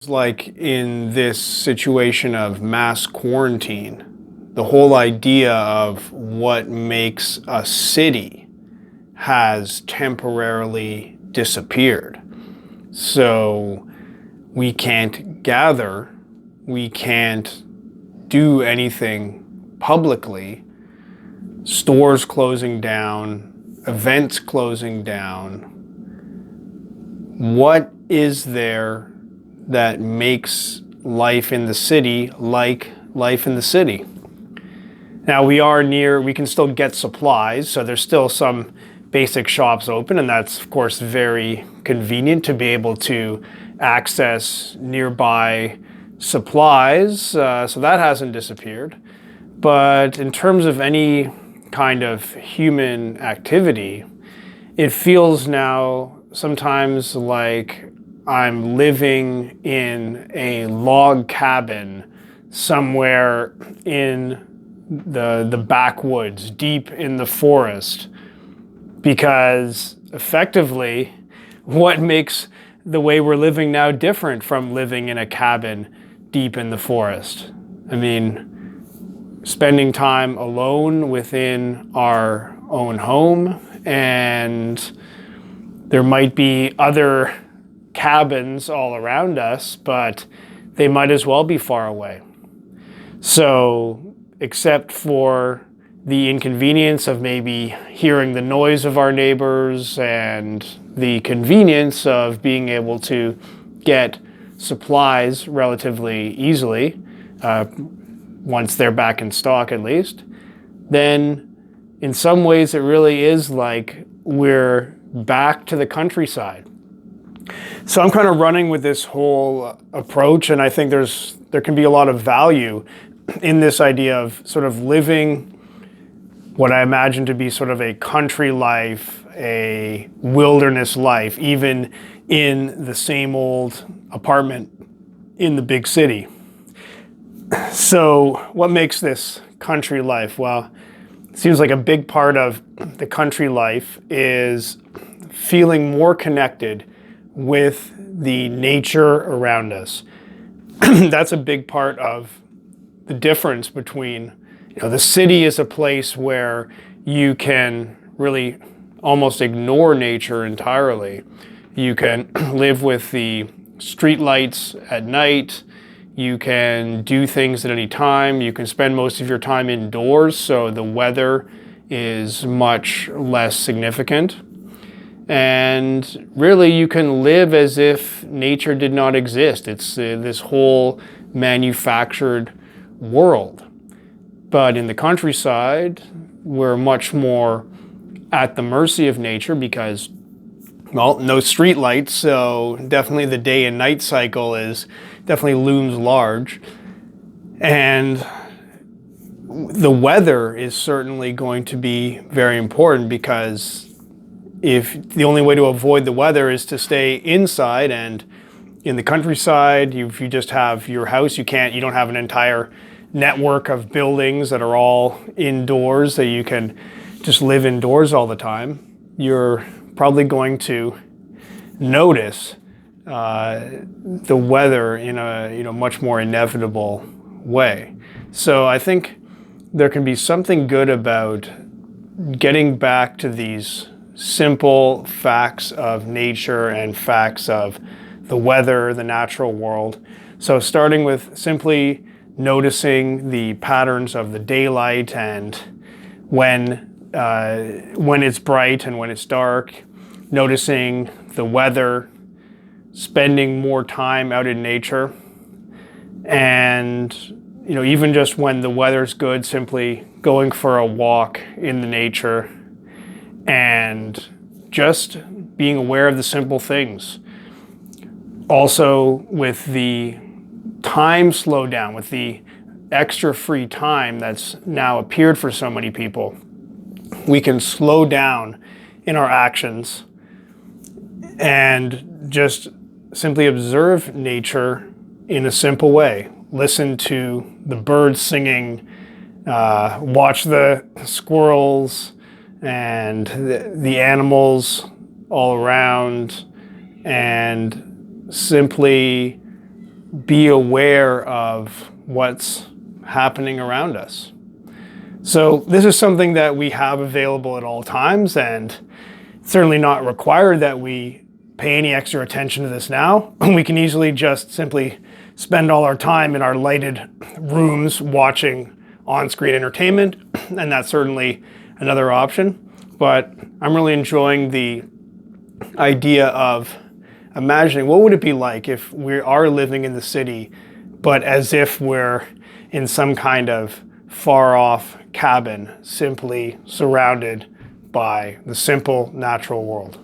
Like in this situation of mass quarantine, the whole idea of what makes a city has temporarily disappeared. So we can't gather, we can't do anything publicly, stores closing down, events closing down. What is there that makes life in the city like life in the city? Now we can still get supplies, so there's still some basic shops open, and that's of course very convenient to be able to access nearby supplies, so that hasn't disappeared. But in terms of any kind of human activity, it feels now sometimes like I'm living in a log cabin somewhere in the backwoods, deep in the forest, because effectively, what makes the way we're living now different from living in a cabin deep in the forest? I mean, spending time alone within our own home, and there might be other cabins all around us, but they might as well be far away. So, except for the inconvenience of maybe hearing the noise of our neighbors and the convenience of being able to get supplies relatively easily, once they're back in stock at least, then in some ways it really is like we're back to the countryside. So I'm kind of running with this whole approach, and I think there can be a lot of value in this idea of sort of living what I imagine to be sort of a country life, a wilderness life, even in the same old apartment in the big city. So what makes this country life? Well, it seems like a big part of the country life is feeling more connected with the nature around us. That's a big part of the difference between, the city is a place where you can really almost ignore nature entirely. You can live with the street lights at night. You can do things at any time. You can spend most of your time indoors, so the weather is much less significant. And really, you can live as if nature did not exist. It's this whole manufactured world. But in the countryside, we're much more at the mercy of nature because, well, no street lights, so definitely the day and night cycle definitely looms large. And the weather is certainly going to be very important, because if the only way to avoid the weather is to stay inside, and in the countryside, if you just have your house, you don't have an entire network of buildings that are all indoors that you can just live indoors all the time, you're probably going to notice the weather in a much more inevitable way. So I think there can be something good about getting back to these simple facts of nature and facts of the weather, the natural world. So starting with simply noticing the patterns of the daylight, and when it's bright and when it's dark, noticing the weather, spending more time out in nature, and even just when the weather's good, simply going for a walk in the nature and just being aware of the simple things. Also, with the time slowdown, with the extra free time that's now appeared for so many people, we can slow down in our actions and just simply observe nature in a simple way. Listen to the birds singing, watch the squirrels and the animals all around, and simply be aware of what's happening around us. So this is something that we have available at all times, and certainly not required that we pay any extra attention to this now. We can easily just simply spend all our time in our lighted rooms watching on-screen entertainment, and that's certainly another option. But I'm really enjoying the idea of imagining what would it be like if we are living in the city, but as if we're in some kind of far-off cabin, simply surrounded by the simple natural world.